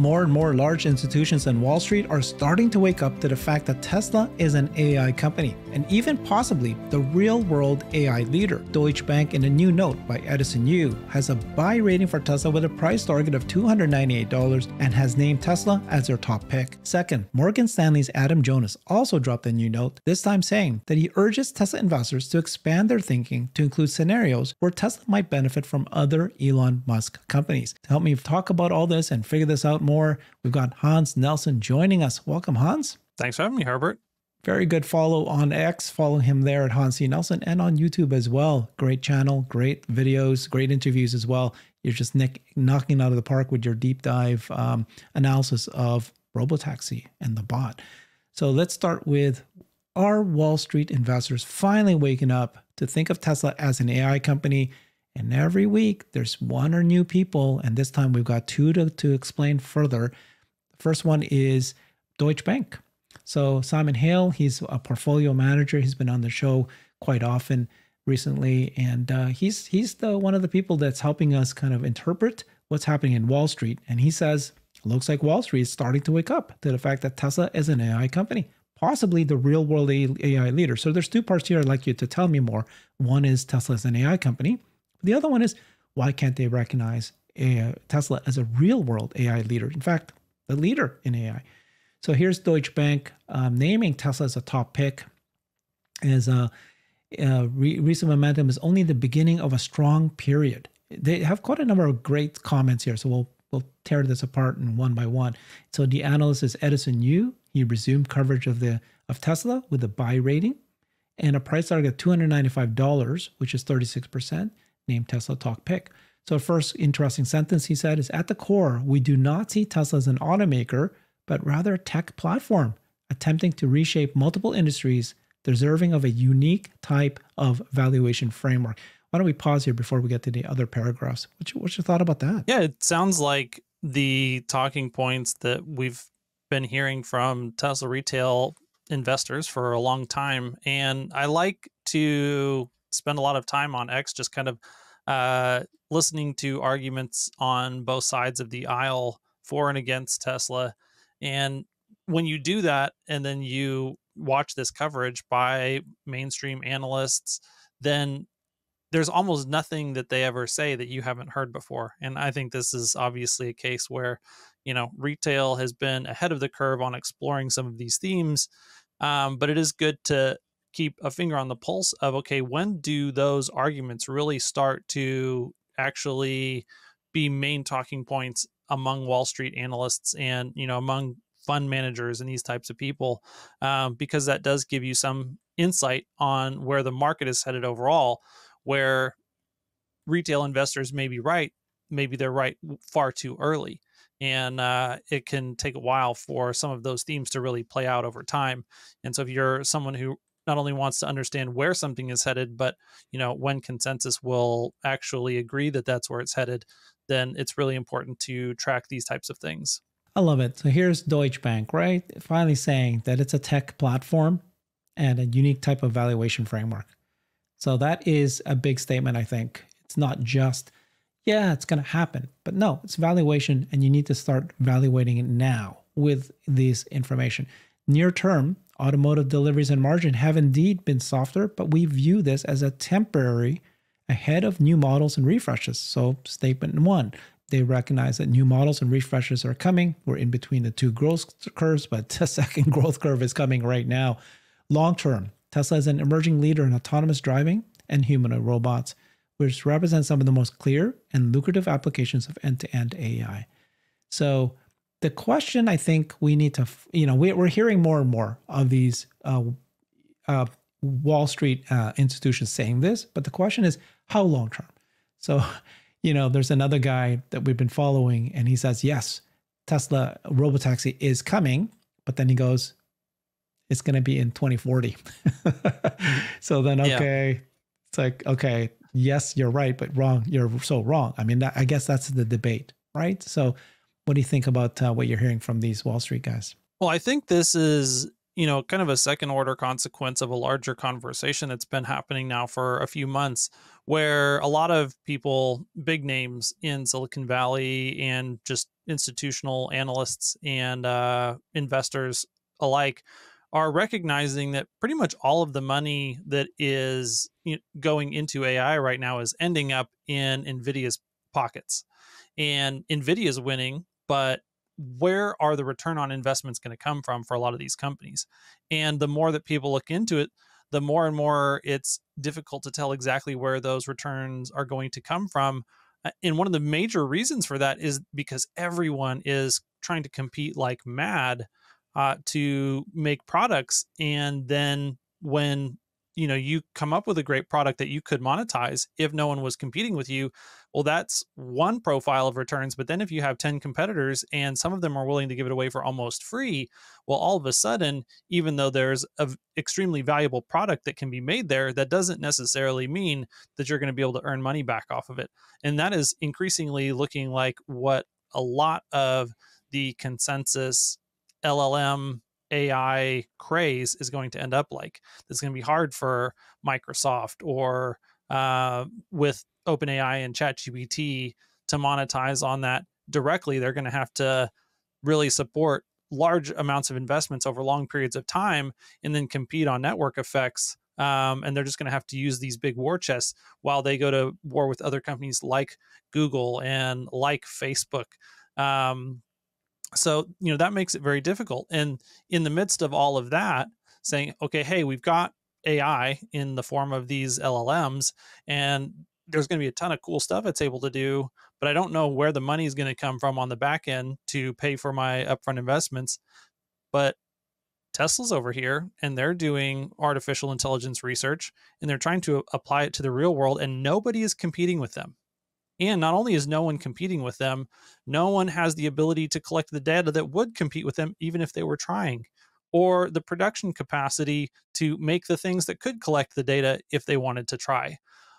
More and more large institutions on Wall Street are starting to wake up to the fact that Tesla is an AI company, and even possibly the real-world AI leader. Deutsche Bank, in a new note by Edison, has a buy rating for Tesla with a price target of $298 and has named Tesla as their top pick. Second, Morgan Stanley's Jonas also dropped a new note, this time saying that he urges Tesla investors to expand their thinking to include scenarios where Tesla might benefit from other Elon Musk companies. To help me talk about all this and figure this out more, we've got Hans Nelson joining us. Welcome, Hans. Thanks for having me, Herbert. Very good follow on X. Follow him there at Hans C. Nelson and on YouTube as well. Great channel, great videos, great interviews as well. You're just knocking out of the park with your deep dive analysis of Robotaxi and the bot. So let's start with, are Wall Street investors finally waking up to think of Tesla as an AI company? And every week there's one or new people, and this time we've got two to explain further. The first one is Deutsche Bank. So Simon Hale, he's a portfolio manager. He's been on the show quite often recently, and he's one of the people that's helping us kind of interpret what's happening in Wall Street. And he says, looks like Wall Street is starting to wake up to the fact that Tesla is an AI company, possibly the real world AI leader. So there's two parts here I'd like you to tell me more. One is Tesla is an AI company. The other one is, why can't they recognize Tesla as a real world AI leader? In fact, the leader in AI. So here's Deutsche Bank naming Tesla as a top pick. As recent momentum is only the beginning of a strong period. They have quite a number of great comments here, so we'll tear this apart in one by one. So the analyst is Edison Yu. He resumed coverage of Tesla with a buy rating and a price target of $295, which is 36%, named Tesla top pick. So first interesting sentence he said is, at the core, we do not see Tesla as an automaker, but rather a tech platform attempting to reshape multiple industries, deserving of a unique type of valuation framework. Why don't we pause here before we get to the other paragraphs? What's your thought about that? Yeah, it sounds like the talking points that we've been hearing from Tesla retail investors for a long time. And I like to spend a lot of time on X just kind of listening to arguments on both sides of the aisle for and against Tesla. And when you do that, and then you watch this coverage by mainstream analysts, then there's almost nothing that they ever say that you haven't heard before. And I think this is obviously a case where, retail has been ahead of the curve on exploring some of these themes. But it is good to keep a finger on the pulse of, okay, when do those arguments really start to actually be main talking points among Wall Street analysts and, among fund managers and these types of people, because that does give you some insight on where the market is headed overall, where retail investors may be right, maybe they're right far too early. And it can take a while for some of those themes to really play out over time. And so if you're someone who not only wants to understand where something is headed, but when consensus will actually agree that that's where it's headed, then it's really important to track these types of things. I love it. So here's Deutsche Bank, right? Finally saying that it's a tech platform and a unique type of valuation framework. So that is a big statement, I think. It's not just, yeah, it's going to happen, but no, it's valuation, and you need to start evaluating it now with this information. Near term, automotive deliveries and margin have indeed been softer, but we view this as a temporary ahead of new models and refreshes. So statement one, they recognize that new models and refreshes are coming. We're in between the two growth curves, but the second growth curve is coming right now. Long term, Tesla is an emerging leader in autonomous driving and humanoid robots, which represent some of the most clear and lucrative applications of end-to-end AI. So the question I think we need to, we're hearing more and more of these Wall Street institutions saying this, but the question is how long term? So, there's another guy that we've been following, and he says, yes, Tesla Robotaxi is coming, but then he goes, it's going to be in 2040. So then, okay, It's like, okay, yes, you're right, but wrong. You're so wrong. I mean, I guess that's the debate, right? So what do you think about what you're hearing from these Wall Street guys? Well, I think this is, kind of a second order consequence of a larger conversation that's been happening now for a few months, where a lot of people, big names in Silicon Valley and just institutional analysts and investors alike are recognizing that pretty much all of the money that is going into AI right now is ending up in NVIDIA's pockets. And NVIDIA's winning, but where are the return on investments going to come from for a lot of these companies? And the more that people look into it, the more and more it's difficult to tell exactly where those returns are going to come from. And one of the major reasons for that is because everyone is trying to compete like mad to make products. And then when you come up with a great product that you could monetize, if no one was competing with you, well, that's one profile of returns. But then if you have 10 competitors and some of them are willing to give it away for almost free, well, all of a sudden, even though there's an extremely valuable product that can be made there, that doesn't necessarily mean that you're going to be able to earn money back off of it. And that is increasingly looking like what a lot of the consensus LLM AI craze is going to end up like. It's going to be hard for Microsoft or with OpenAI and ChatGPT to monetize on that directly. They're going to have to really support large amounts of investments over long periods of time and then compete on network effects. And they're just going to have to use these big war chests while they go to war with other companies like Google and like Facebook. So, that makes it very difficult. And in the midst of all of that, saying, okay, hey, we've got AI in the form of these LLMs, and there's going to be a ton of cool stuff it's able to do, but I don't know where the money is going to come from on the back end to pay for my upfront investments. But Tesla's over here and they're doing artificial intelligence research and they're trying to apply it to the real world, and nobody is competing with them. And not only is no one competing with them, no one has the ability to collect the data that would compete with them, even if they were trying, or the production capacity to make the things that could collect the data if they wanted to try.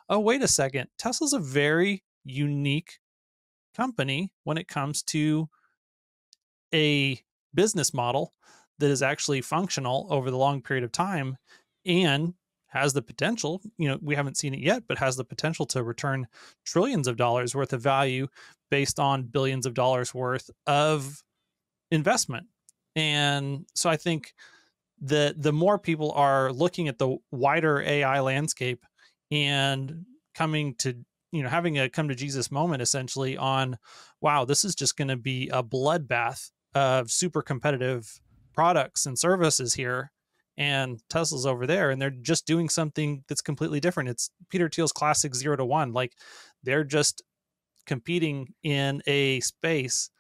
Oh, wait a second. Tesla's a very unique company when it comes to a business model that is actually functional over the long period of time and has the potential, we haven't seen it yet, but has the potential to return trillions of dollars worth of value based on billions of dollars worth of investment. And so I think that the more people are looking at the wider AI landscape and coming to, having a come to Jesus moment essentially on, wow, this is just going to be a bloodbath of super competitive products and services here, and Tesla's over there and they're just doing something that's completely different. It's Peter Thiel's classic 0 to 1. Like, they're just competing in a space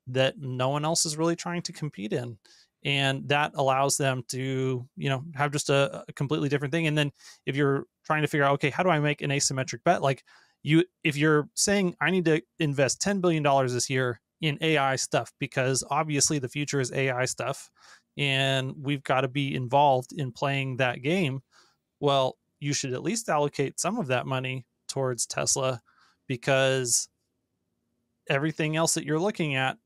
that no one else is really trying to compete in, and that allows them to have just a completely different thing. And then if you're trying to figure out, okay, how do I make an asymmetric bet, like if you're saying I need to invest $10 billion this year in AI stuff, because obviously the future is AI stuff and we've got to be involved in playing that game, well, you should at least allocate some of that money towards Tesla, because everything else that you're looking at,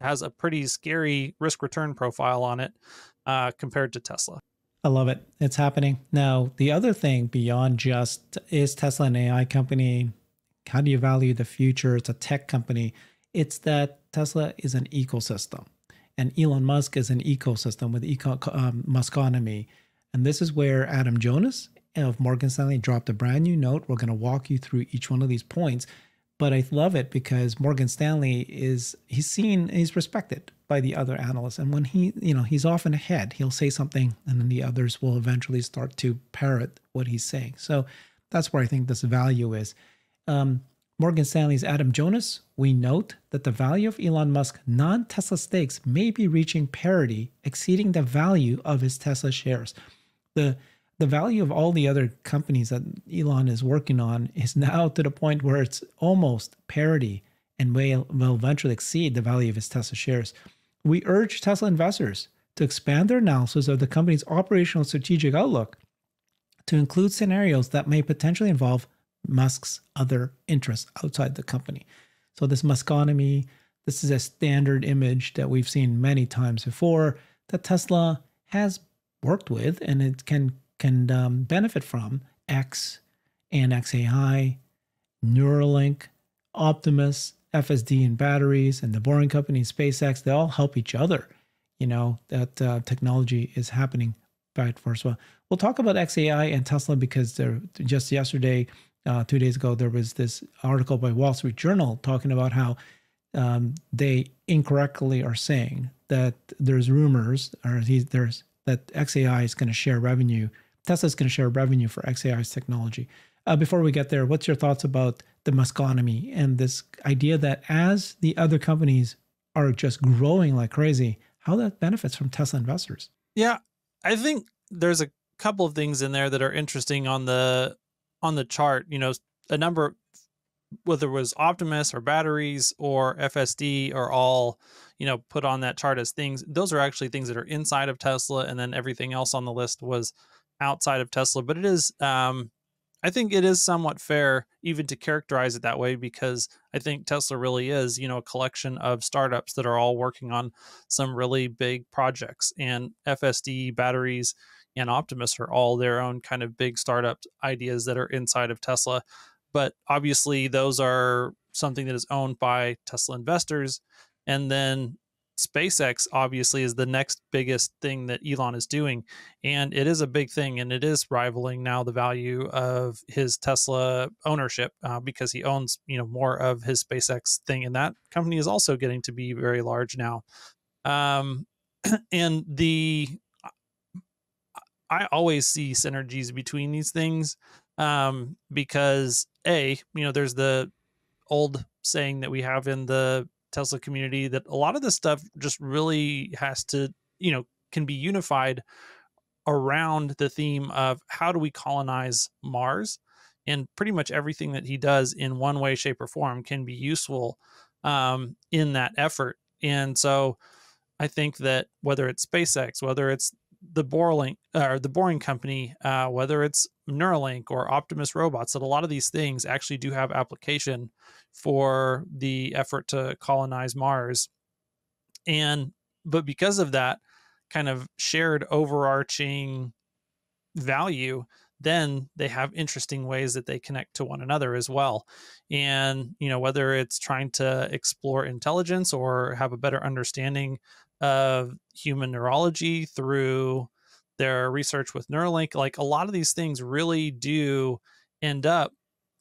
has a pretty scary risk return profile on it compared to Tesla. I love it. It's happening. Now, the other thing beyond just, is Tesla an AI company? How do you value the future? It's a tech company. It's that Tesla is an ecosystem, and Elon Musk is an ecosystem with Muskonomy. And this is where Adam Jonas of Morgan Stanley dropped a brand new note. We're going to walk you through each one of these points. But I love it because Morgan Stanley he's respected by the other analysts. And when he's often ahead, he'll say something and then the others will eventually start to parrot what he's saying. So that's where I think this value is. Morgan Stanley's Adam Jonas, we note that the value of Elon Musk non-Tesla stakes may be reaching parity, exceeding the value of his Tesla shares. The value of all the other companies that Elon is working on is now to the point where it's almost parity and will eventually exceed the value of his Tesla shares. We urge Tesla investors to expand their analysis of the company's operational strategic outlook to include scenarios that may potentially involve Musk's other interests outside the company. So this Muskonomy, this is a standard image that we've seen many times before that Tesla has worked with, and it can benefit from X and XAI, Neuralink, Optimus, FSD in batteries and the Boring Company and SpaceX, they all help each other. That technology is happening right for us. Well, we'll talk about XAI and Tesla because just yesterday, 2 days ago, there was this article by Wall Street Journal talking about how they incorrectly are saying that there's rumors that XAI is going to share revenue. Tesla's going to share revenue for XAI's technology. Before we get there, what's your thoughts about the Muskonomy and this idea that as the other companies are just growing like crazy, how that benefits from Tesla investors? Yeah, I think there's a couple of things in there that are interesting on the chart. A number, whether it was Optimus or batteries or FSD, are all put on that chart as things. Those are actually things that are inside of Tesla, and then everything else on the list was outside of Tesla. But it is, I think it is somewhat fair even to characterize it that way, because I think Tesla really is, a collection of startups that are all working on some really big projects, and FSD, batteries, and Optimus are all their own kind of big startup ideas that are inside of Tesla. But obviously those are something that is owned by Tesla investors. And then SpaceX obviously is the next biggest thing that Elon is doing, and it is a big thing, and it is rivaling now the value of his Tesla ownership, because he owns more of his SpaceX thing, and that company is also getting to be very large now. And I always see synergies between these things, because there's the old saying that we have in the Tesla community that a lot of this stuff just really has to, can be unified around the theme of how do we colonize Mars, and pretty much everything that he does in one way, shape, or form can be useful in that effort. And so I think that whether it's SpaceX, whether it's the Boring Company, whether it's Neuralink or Optimus robots, that a lot of these things actually do have application for the effort to colonize Mars. But because of that kind of shared overarching value, then they have interesting ways that they connect to one another as well. And whether it's trying to explore intelligence or have a better understanding of human neurology through their research with Neuralink, like a lot of these things really do end up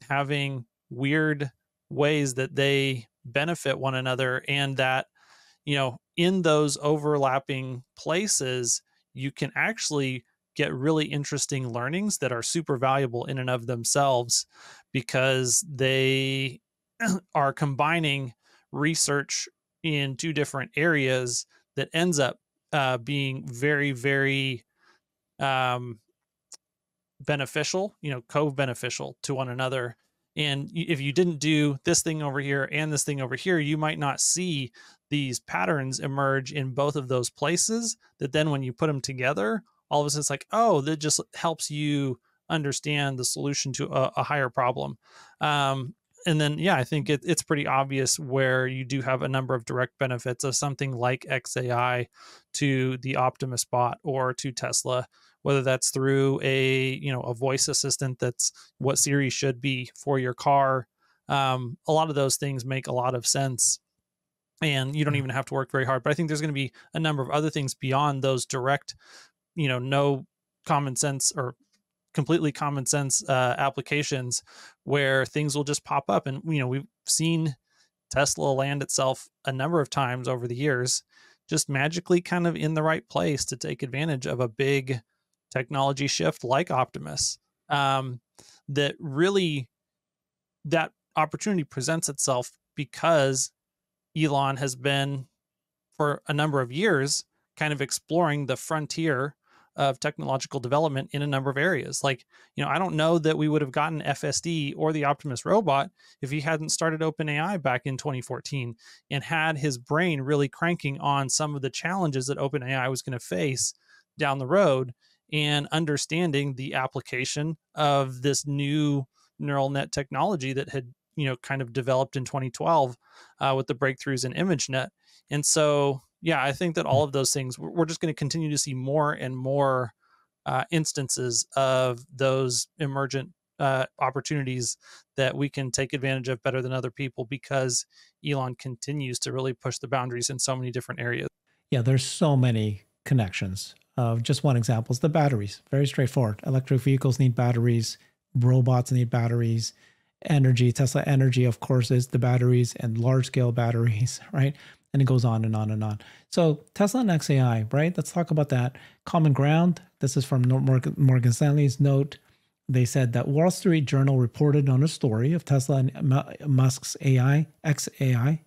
having weird ways that they benefit one another, and that in those overlapping places you can actually get really interesting learnings that are super valuable in and of themselves, because they are combining research in two different areas that ends up being very, very beneficial, co-beneficial to one another. And if you didn't do this thing over here and this thing over here, you might not see these patterns emerge in both of those places, that then when you put them together, all of a sudden it's like, oh, that just helps you understand the solution to a higher problem. And then, yeah, I think it's pretty obvious where you do have a number of direct benefits of something like XAI to the Optimus bot or to Tesla, whether that's through a voice assistant that's what Siri should be for your car. A lot of those things make a lot of sense, and you don't even have to work very hard. But I think there's going to be a number of other things beyond those direct, no common sense or completely common sense applications, where things will just pop up. And we've seen Tesla land itself a number of times over the years, just magically kind of in the right place to take advantage of a big technology shift like Optimus. That opportunity presents itself because Elon has been, for a number of years, kind of exploring the frontier of technological development in a number of areas. Like, I don't know that we would have gotten FSD or the Optimus robot if he hadn't started OpenAI back in 2014 and had his brain really cranking on some of the challenges that OpenAI was going to face down the road, and understanding the application of this new neural net technology that had kind of developed in 2012 with the breakthroughs in ImageNet. And so, yeah, I think that all of those things, we're just going to continue to see more and more instances of those emergent opportunities that we can take advantage of better than other people, because Elon continues to really push the boundaries in so many different areas. Yeah, there's so many connections. Just one example is the batteries. Very straightforward. Electric vehicles need batteries. Robots need batteries. Energy, Tesla Energy, of course, is the batteries and large scale batteries, right? And it goes on and on and on. So Tesla and XAI, right? Let's talk about that. Common ground. This is from Morgan Stanley's note. They said that Wall Street Journal reported on a story of Tesla and Musk's XAI,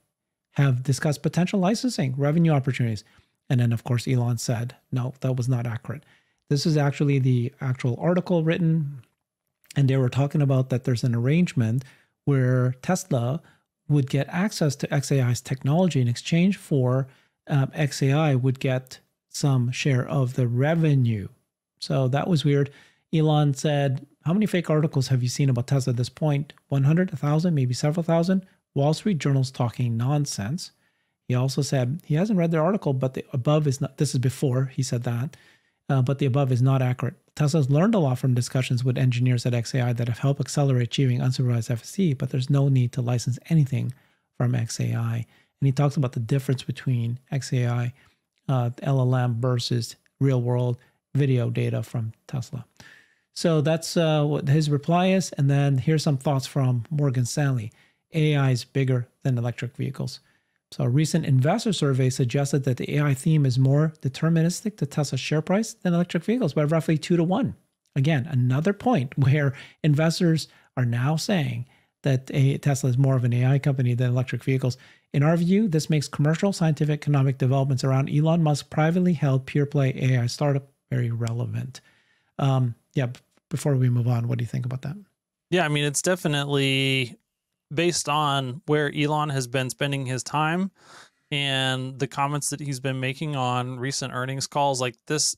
have discussed potential licensing revenue opportunities. And then, of course, Elon said, no, that was not accurate. This is actually the actual article written. And they were talking about that there's an arrangement where Tesla would get access to XAI's technology in exchange for XAI would get some share of the revenue. So that was weird. Elon said, how many fake articles have you seen about Tesla at this point? 100, 1,000, maybe several thousand? Wall Street Journal's talking nonsense. He also said he hasn't read their article, but the above is not, this is before he said that, but the above is not accurate. Tesla's learned a lot from discussions with engineers at XAI that have helped accelerate achieving unsupervised FSD, but there's no need to license anything from XAI. And he talks about the difference between XAI, LLM versus real world video data from Tesla. So that's what his reply is. And then here's some thoughts from Morgan Stanley. AI is bigger than electric vehicles. So a recent investor survey suggested that the AI theme is more deterministic to Tesla's share price than electric vehicles by roughly 2 to 1. Again, another point where investors are now saying that Tesla is more of an AI company than electric vehicles. In our view, this makes commercial, scientific, economic developments around Elon Musk privately held pure play AI startup very relevant. Before we move on, what do you think about that? Yeah, I mean, it's definitely based on where Elon has been spending his time and the comments that he's been making on recent earnings calls. Like, this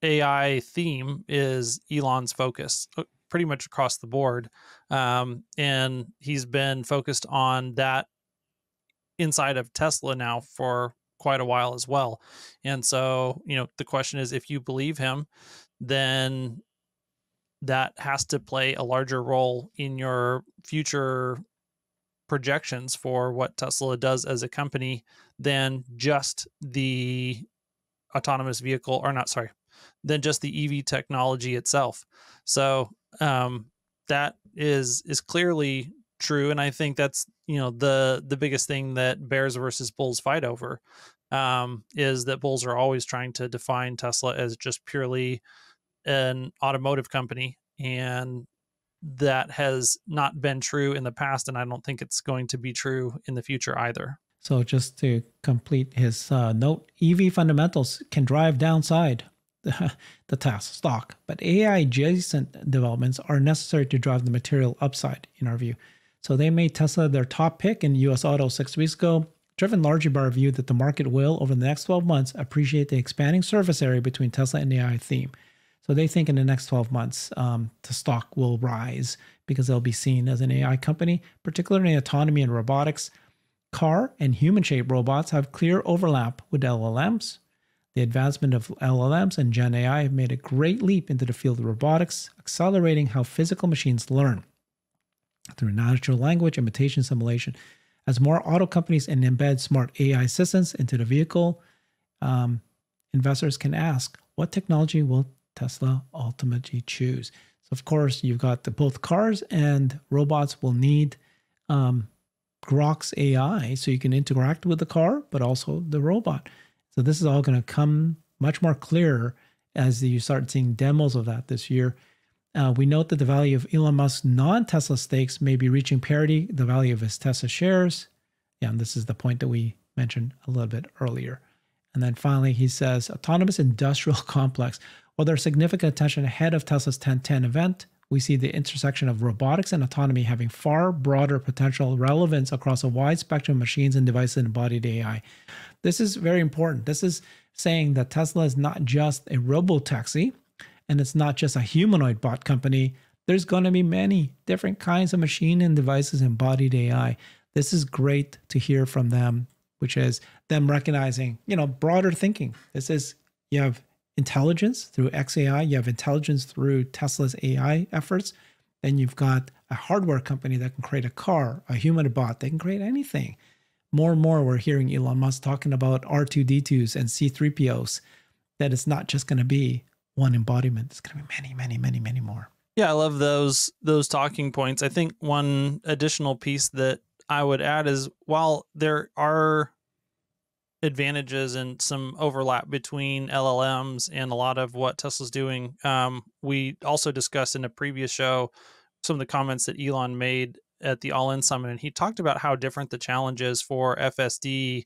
AI theme is Elon's focus pretty much across the board. And he's been focused on that inside of Tesla now for quite a while as well. And so, the question is, if you believe him, then that has to play a larger role in your future projections for what Tesla does as a company than just the autonomous vehicle, or not, sorry, than just the EV technology itself. So that is clearly true. And I think that's, the biggest thing that bears versus bulls fight over, is that bulls are always trying to define Tesla as just purely an automotive company, and that has not been true in the past, and I don't think it's going to be true in the future either. So just to complete his note, EV fundamentals can drive downside the Tesla stock, but AI adjacent developments are necessary to drive the material upside in our view. So they made Tesla their top pick in US Auto 6 weeks ago, driven largely by our view that the market will, over the next 12 months, appreciate the expanding surface area between Tesla and the AI theme. So they think in the next 12 months, the stock will rise because they'll be seen as an AI company, particularly in autonomy and robotics. Car and human-shaped robots have clear overlap with LLMs. The advancement of LLMs and Gen AI have made a great leap into the field of robotics, accelerating how physical machines learn through natural language imitation simulation. As more auto companies embed smart AI assistants into the vehicle, investors can ask, what technology will Tesla ultimately choose? So of course, you've got both cars and robots will need Grok's AI so you can interact with the car, but also the robot. So this is all going to come much more clear as you start seeing demos of that this year. We note that the value of Elon Musk's non-Tesla stakes may be reaching parity, the value of his Tesla shares. Yeah, and this is the point that we mentioned a little bit earlier. And then finally, he says, autonomous industrial complex. While there's significant attention ahead of Tesla's 1010 event, we see the intersection of robotics and autonomy having far broader potential relevance across a wide spectrum of machines and devices and embodied AI. This is very important. This is saying that Tesla is not just a robo-taxi, and it's not just a humanoid bot company. There's going to be many different kinds of machine and devices embodied AI. This is great to hear from them, which is them recognizing, broader thinking. This is, you have intelligence through XAI, you have intelligence through Tesla's AI efforts, Then you've got a hardware company that can create a car, a human bot. They can create anything. More and more, we're hearing Elon Musk talking about R2D2s and C3POs, that it's not just going to be one embodiment. It's going to be many, many, many, many more. Yeah, I love those talking points. I think one additional piece that I would add is, while there are advantages and some overlap between LLMs and a lot of what Tesla's doing, we also discussed in a previous show some of the comments that Elon made at the All In Summit, and he talked about how different the challenges for FSD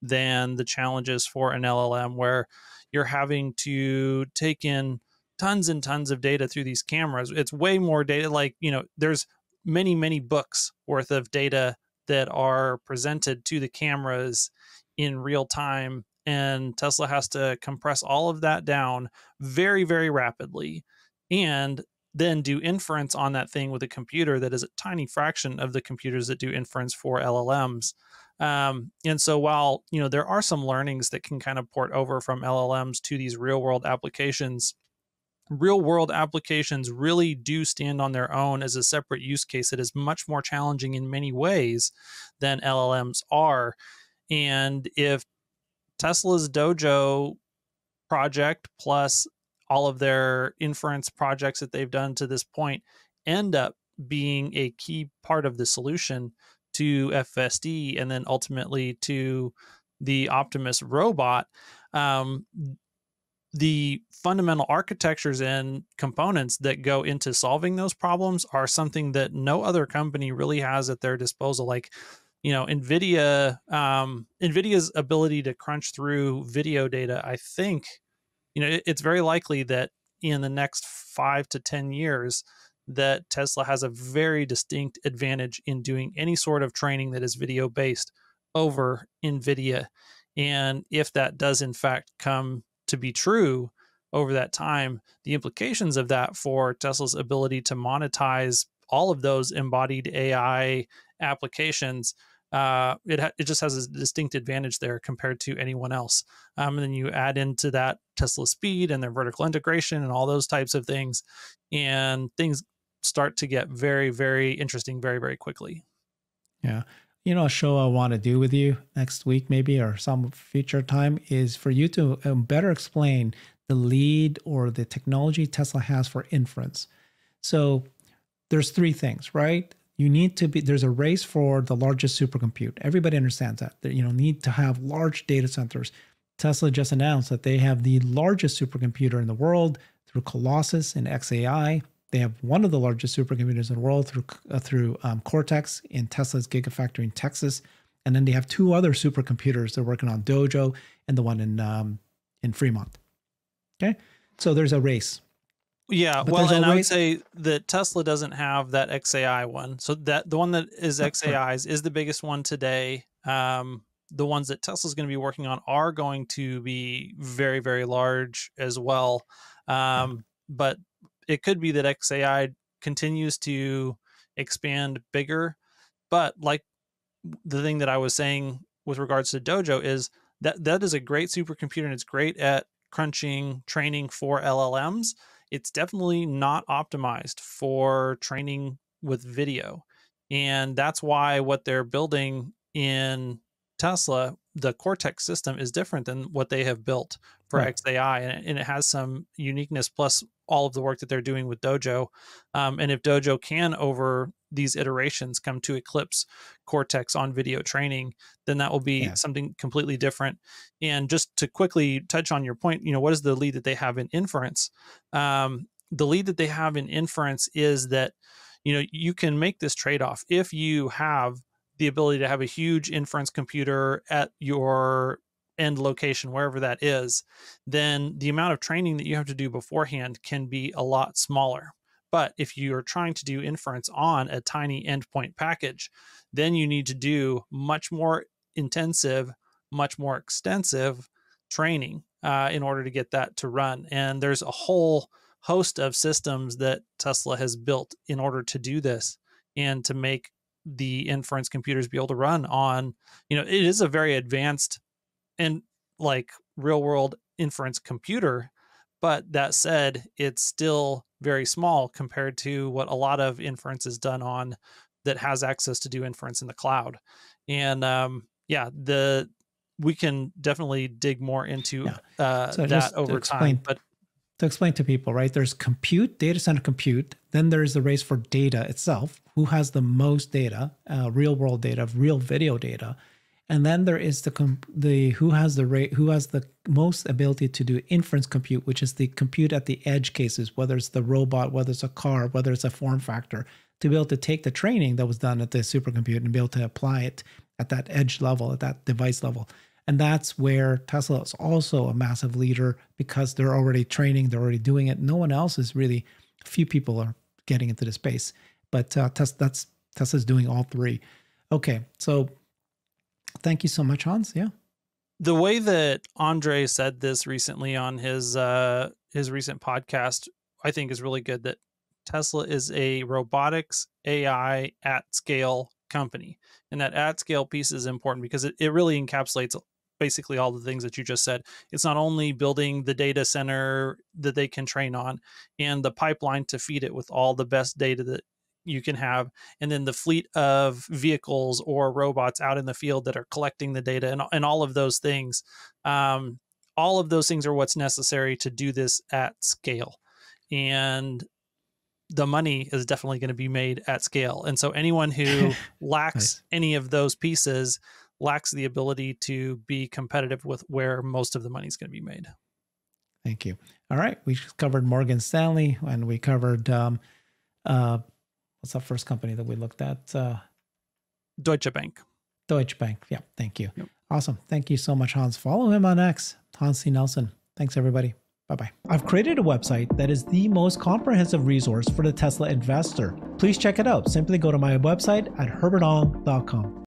than the challenges for an LLM, where you're having to take in tons and tons of data through these cameras. It's way more data. Like, there's many, many books worth of data that are presented to the cameras in real time. And Tesla has to compress all of that down very, very rapidly and then do inference on that thing with a computer that is a tiny fraction of the computers that do inference for LLMs. And so while, there are some learnings that can kind of port over from LLMs to these real world applications really do stand on their own as a separate use case that is much more challenging in many ways than LLMs are. And if Tesla's Dojo project plus all of their inference projects that they've done to this point end up being a key part of the solution to FSD and then ultimately to the Optimus robot, the fundamental architectures and components that go into solving those problems are something that no other company really has at their disposal. Like, NVIDIA's ability to crunch through video data, I think, it's very likely that in the next 5 to 10 years that Tesla has a very distinct advantage in doing any sort of training that is video based over NVIDIA. And if that does in fact come to be true over that time, the implications of that for Tesla's ability to monetize all of those embodied AI applications, it just has a distinct advantage there compared to anyone else. And then you add into that Tesla speed and their vertical integration and all those types of things, and things start to get very, very interesting very, very quickly. Yeah. A show I want to do with you next week, maybe, or some future time, is for you to better explain the lead or the technology Tesla has for inference. So there's three things, right? There's a race for the largest supercomputer. Everybody understands that. Need to have large data centers. Tesla just announced that they have the largest supercomputer in the world through Colossus and XAI. They have one of the largest supercomputers in the world through Cortex in Tesla's Gigafactory in Texas. And then they have two other supercomputers they're working on, Dojo and the one in Fremont. Okay, so there's a race. Yeah, well, and I would say that Tesla doesn't have that XAI one. So that the one that is XAI's is the biggest one today. The ones that Tesla's going to be working on are going to be very, very large as well. But it could be that XAI continues to expand bigger. But like the thing that I was saying with regards to Dojo is that is a great supercomputer and it's great at crunching training for LLMs. It's definitely not optimized for training with video. And that's why what they're building in Tesla, the Cortex system, is different than what they have built for XAI. And it has some uniqueness, plus all of the work that they're doing with Dojo. And if Dojo can, over these iterations, come to eclipse Cortex on video training, then that will be something completely different. And just to quickly touch on your point, what is the lead that they have in inference? The lead that they have in inference is that, you can make this trade-off. If you have the ability to have a huge inference computer at your end location, wherever that is, then the amount of training that you have to do beforehand can be a lot smaller. But if you're trying to do inference on a tiny endpoint package, then you need to do much more intensive, much more extensive training in order to get that to run. And there's a whole host of systems that Tesla has built in order to do this and to make the inference computers be able to run on, it is a very advanced and like real world inference computer, But that said, it's still very small compared to what a lot of inference is done on that has access to do inference in the cloud. And yeah, we can definitely dig more into So that over time. But to explain to people, right? There's compute, data center compute. Then there's the race for data itself. Who has the most data, real world data, real video data, and then there is who has the most ability to do inference compute, which is the compute at the edge cases, whether it's the robot, whether it's a car, whether it's a form factor, to be able to take the training that was done at the supercomputer and be able to apply it at that edge level, at that device level. And that's where Tesla is also a massive leader, because they're already training, they're already doing it. No one else is really, few people are getting into the space, but Tesla's doing all three. Okay, so thank you so much, Hans. Yeah. The way that Andre said this recently on his recent podcast, I think is really good, that Tesla is a robotics AI at scale company. And that at scale piece is important because it really encapsulates basically all the things that you just said. It's not only building the data center that they can train on and the pipeline to feed it with all the best data that you can have, and then the fleet of vehicles or robots out in the field that are collecting the data and all of those things. All of those things are what's necessary to do this at scale. And the money is definitely going to be made at scale. And so anyone who lacks any of those pieces lacks the ability to be competitive with where most of the money is going to be made. Thank you. All right. We covered Morgan Stanley, and we covered, what's the first company that we looked at? Deutsche Bank. Deutsche Bank. Yeah. Thank you. Yep. Awesome. Thank you so much, Hans. Follow him on X, Hans C. Nelson. Thanks, everybody. Bye-bye. I've created a website that is the most comprehensive resource for the Tesla investor. Please check it out. Simply go to my website at herbertong.com.